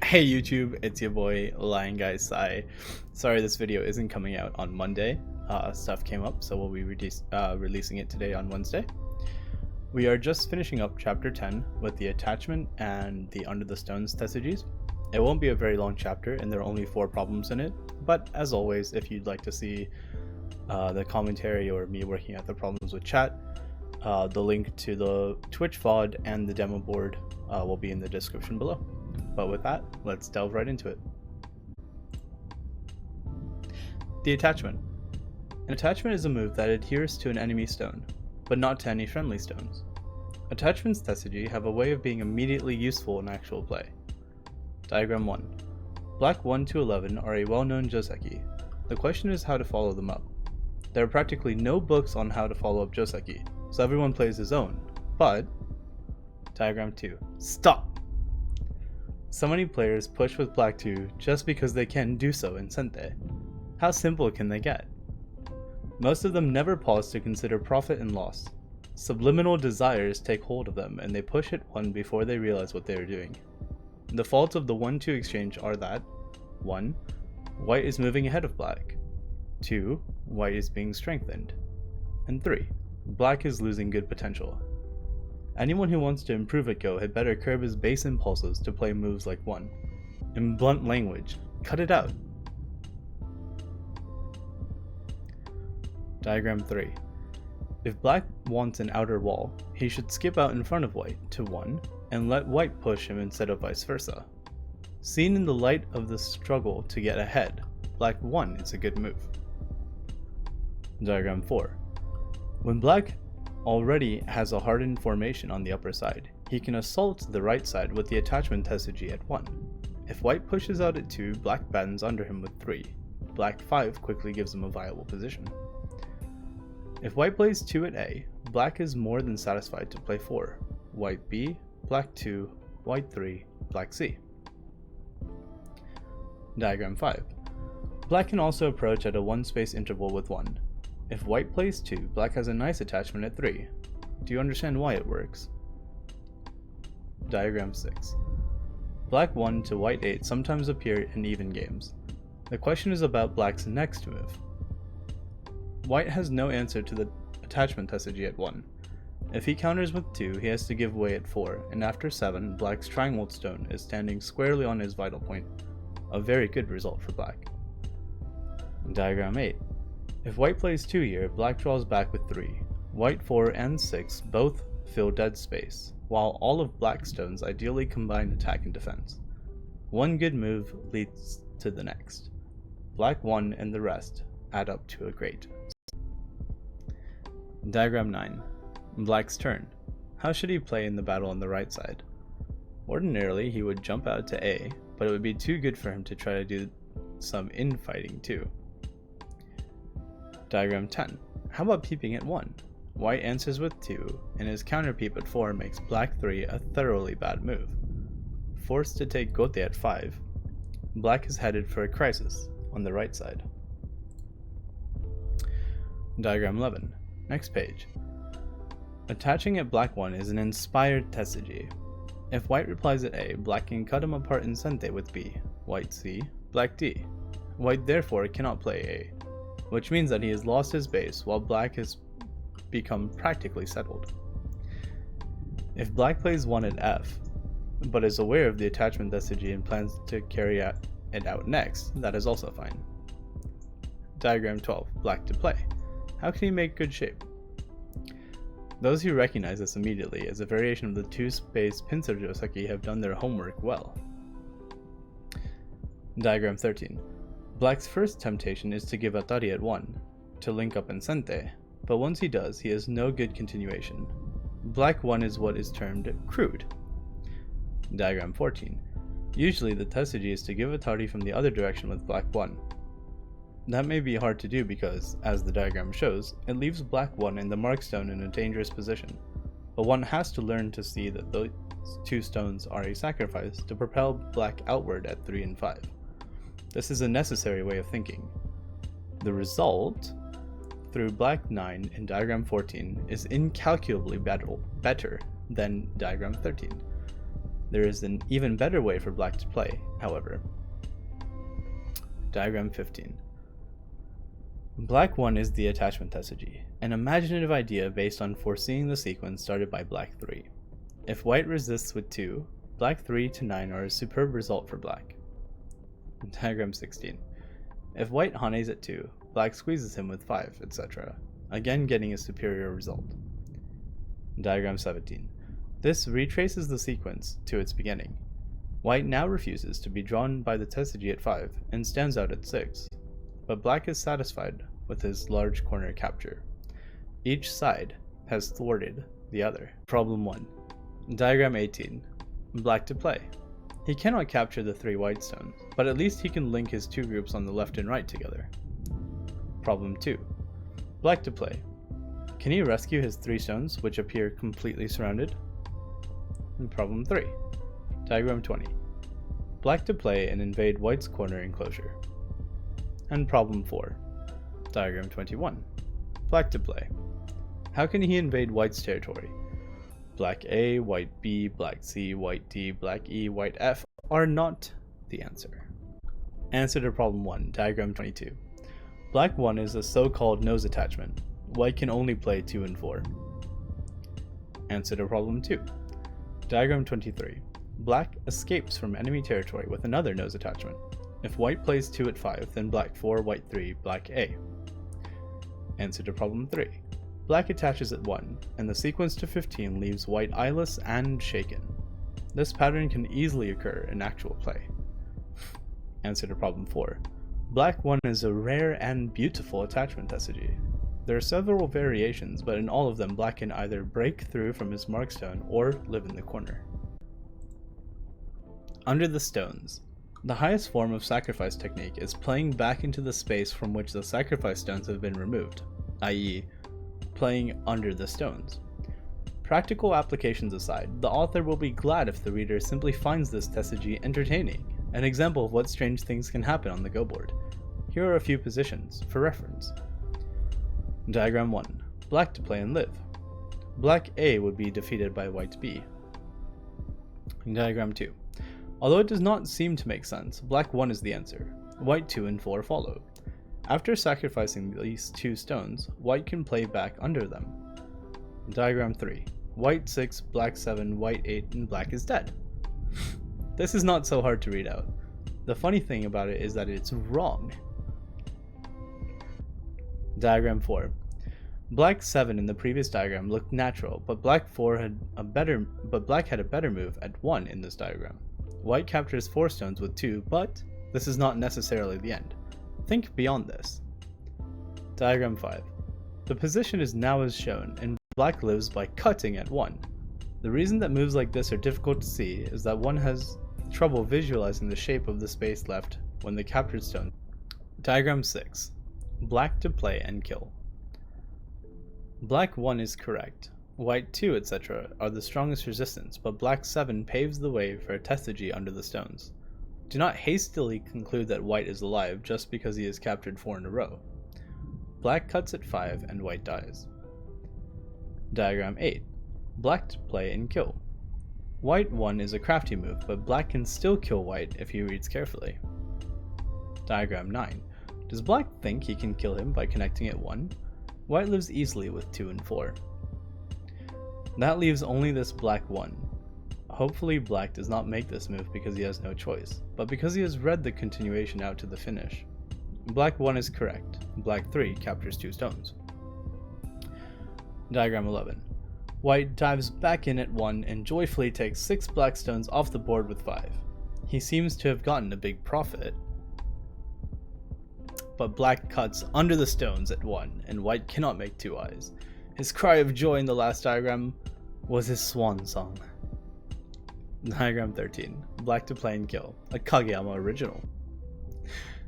Hey YouTube, it's your boy Lion Guy Sai. Sorry this video isn't coming out on Monday. Stuff came up, so we'll be releasing it today on Wednesday. We are just finishing up chapter 10 with the attachment and the Under the Stones theses. It won't be a very long chapter and there are only 4 problems in it, but as always, if you'd like to see the commentary or me working out the problems with chat, the link to the Twitch VOD and the demo board will be in the description below. But with that, let's delve right into it. The attachment. An attachment is a move that adheres to an enemy stone, but not to any friendly stones. Attachments theses have a way of being immediately useful in actual play. Diagram 1. Black 1 to 11 are a well-known joseki. The question is how to follow them up. There are practically no books on how to follow up joseki, so everyone plays his own, but... Diagram 2. Stop! So many players push with Black 2 just because they can do so in Sente. How simple can they get? Most of them never pause to consider profit and loss. Subliminal desires take hold of them and they push it 1 before they realize what they are doing. The faults of the 1-2 exchange are that 1. White is moving ahead of Black. 2. White is being strengthened. And 3. Black is losing good potential. Anyone who wants to improve at Go had better curb his base impulses to play moves like 1. In blunt language, cut it out. Diagram 3. If Black wants an outer wall, he should skip out in front of White to 1 and let White push him instead of vice versa. Seen in the light of the struggle to get ahead, Black 1 is a good move. Diagram 4. When Black already has a hardened formation on the upper side, he can assault the right side with the attachment tessage at 1. If White pushes out at 2, Black bends under him with 3. Black 5 quickly gives him a viable position. If White plays 2 at A, Black is more than satisfied to play 4. White B, Black 2, White 3, Black C. Diagram 5. Black can also approach at a 1-space interval with 1. If White plays 2, Black has a nice attachment at 3. Do you understand why it works? Diagram 6. Black 1 to White 8 sometimes appear in even games. The question is about Black's next move. White has no answer to the attachment tessage at 1. If he counters with 2, he has to give way at 4, and after 7, Black's triangled stone is standing squarely on his vital point. A very good result for Black. Diagram 8. If White plays 2 here, Black draws back with 3. White 4 and 6 both fill dead space, while all of Black's stones ideally combine attack and defense. One good move leads to the next. Black 1 and the rest add up to a great. Diagram 9. Black's turn. How should he play in the battle on the right side? Ordinarily, he would jump out to A, but it would be too good for him to try to do some infighting too. Diagram 10. How about peeping at 1? White answers with 2, and his counter peep at 4 makes Black 3 a thoroughly bad move. Forced to take Gote at 5, Black is headed for a crisis on the right side. Diagram 11. Next page. Attaching at Black 1 is an inspired tessage. If White replies at A, Black can cut him apart in Sente with B, White C, Black D. White therefore cannot play A, which means that he has lost his base while Black has become practically settled. If Black plays 1 at F, but is aware of the attachment tessage and plans to carry it out next, that is also fine. Diagram 12. Black to play. How can he make good shape? Those who recognize this immediately as a variation of the 2-space pincer joseki have done their homework well. Diagram 13. Black's first temptation is to give Atari at 1, to link up in Sente, but once he does, he has no good continuation. Black 1 is what is termed crude. Diagram 14. Usually the tessage is to give Atari from the other direction with Black 1. That may be hard to do because, as the diagram shows, it leaves Black 1 and the mark stone in a dangerous position, but one has to learn to see that those 2 stones are a sacrifice to propel Black outward at 3 and 5. This is a necessary way of thinking. The result, through Black 9 in Diagram 14, is incalculably better than Diagram 13. There is an even better way for black to play, however. Diagram 15. Black 1 is the attachment tesuji, an imaginative idea based on foreseeing the sequence started by black 3. If white resists with 2, black 3 to 9 are a superb result for black. Diagram 16. If white hanes at 2, black squeezes him with 5, etc., again getting a superior result. Diagram 17. This retraces the sequence to its beginning. White now refuses to be drawn by the tesuji at 5 and stands out at 6, but black is satisfied with his large corner capture. Each side has thwarted the other. Problem 1. Diagram 18. Black to play. He cannot capture the 3 white stones, but at least he can link his 2 groups on the left and right together. Problem 2. Black to play. Can he rescue his 3 stones, which appear completely surrounded? And problem 3. Diagram 20. Black to play and invade white's corner enclosure. And problem 4. Diagram 21. Black to play. How can he invade white's territory? Black A, white B, black C, white D, black E, white F are not the answer. Answer to problem 1, diagram 22. Black 1 is a so-called nose attachment. White can only play 2 and 4. Answer to problem 2. Diagram 23. Black escapes from enemy territory with another nose attachment. If white plays 2 at 5, then black 4, white 3, black A. Answer to problem 3. Black attaches at 1, and the sequence to 15 leaves white eyeless and shaken. This pattern can easily occur in actual play. Answer to problem 4. Black 1 is a rare and beautiful attachment tesuji. There are several variations, but in all of them black can either break through from his markstone or live in the corner. Under the stones. The highest form of sacrifice technique is playing back into the space from which the sacrifice stones have been removed, i.e., playing under the stones. Practical applications aside, the author will be glad if the reader simply finds this tesuji entertaining, an example of what strange things can happen on the Go board. Here are a few positions, for reference. Diagram 1. Black to play and live. Black A would be defeated by white B. Diagram 2. Although it does not seem to make sense, black 1 is the answer. White 2 and 4 follow. After sacrificing these 2 stones, white can play back under them. Diagram 3. White 6, black 7, white 8, and black is dead. This is not so hard to read out. The funny thing about it is that it's wrong. Diagram 4. Black 7 in the previous diagram looked natural, but black had a better move at 1 in this diagram. White captures 4 stones with 2, but this is not necessarily the end. Think beyond this. Diagram 5. The position is now as shown, and black lives by cutting at 1. The reason that moves like this are difficult to see is that one has trouble visualizing the shape of the space left when the captured stone. Diagram 6. Black to play and kill. Black 1 is correct. White 2, etc. are the strongest resistance, but black 7 paves the way for a tesuji under the stones. Do not hastily conclude that white is alive just because he has captured 4 in a row. Black cuts at 5 and white dies. Diagram 8. Black to play and kill. White 1 is a crafty move, but black can still kill white if he reads carefully. Diagram 9. Does black think he can kill him by connecting at 1? White lives easily with 2 and 4. That leaves only this black 1. Hopefully black does not make this move because he has no choice, but because he has read the continuation out to the finish. Black 1 is correct. Black 3 captures 2 stones. Diagram 11. White dives back in at 1 and joyfully takes 6 black stones off the board with 5. He seems to have gotten a big profit. But black cuts under the stones at 1 and white cannot make 2 eyes. His cry of joy in the last diagram was his swan song. Diagram 13. Black to play and kill. A Kageyama original.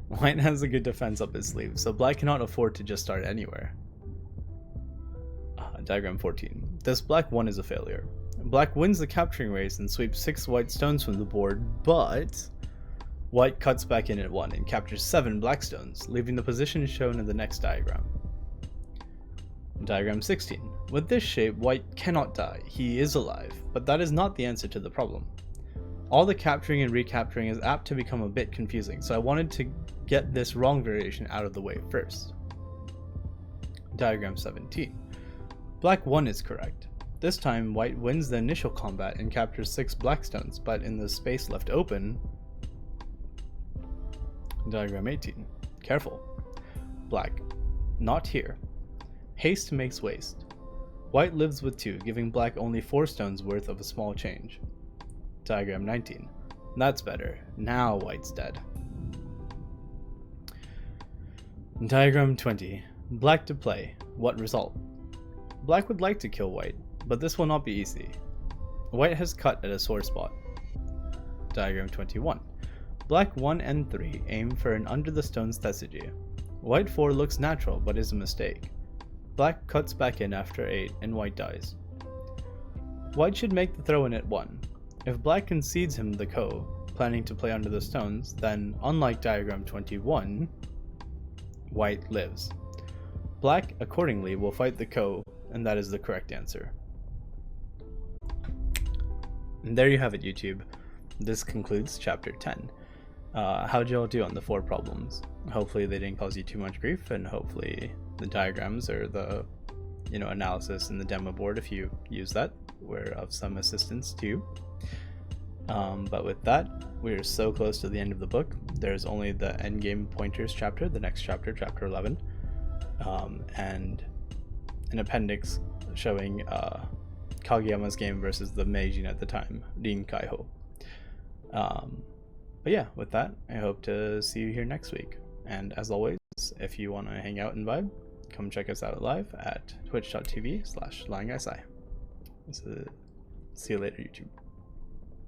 White has a good defense up his sleeve, so black cannot afford to just start anywhere. Diagram 14. This black 1 is a failure. Black wins the capturing race and sweeps 6 white stones from the board, but white cuts back in at 1 and captures 7 black stones, leaving the position shown in the next diagram. Diagram 16. With this shape, white cannot die. He is alive, but that is not the answer to the problem. All the capturing and recapturing is apt to become a bit confusing, so I wanted to get this wrong variation out of the way first. Diagram 17. Black 1 is correct. This time, white wins the initial combat and captures 6 black stones, but in the space left open... Diagram 18. Careful. Black. Not here. Haste makes waste. White lives with 2, giving black only 4 stones worth of a small change. Diagram 19. That's better. Now white's dead. Diagram 20. Black to play. What result? Black would like to kill white, but this will not be easy. White has cut at a sore spot. Diagram 21. Black 1 and 3 aim for an under the stones thesygy. White 4 looks natural but is a mistake. Black cuts back in after 8 and white dies. White should make the throw in at 1. If black concedes him the ko, planning to play under the stones, then, unlike diagram 21, white lives. Black, accordingly, will fight the ko, and that is the correct answer. And there you have it, YouTube. This concludes chapter 10. How'd y'all do on the 4 problems? Hopefully they didn't cause you too much grief, and hopefully the diagrams or the analysis in the demo board, if you use that, were of some assistance to you. But with that, we're so close to the end of the book. There's only the endgame pointers chapter, the next chapter, chapter 11, and an appendix showing Kageyama's game versus the Meijin at the time, Rin Kaiho. But yeah, with that, I hope to see you here next week. And as always, if you want to hang out and vibe, come check us out live at twitch.tv/LionGuySci. So, see you later, YouTube.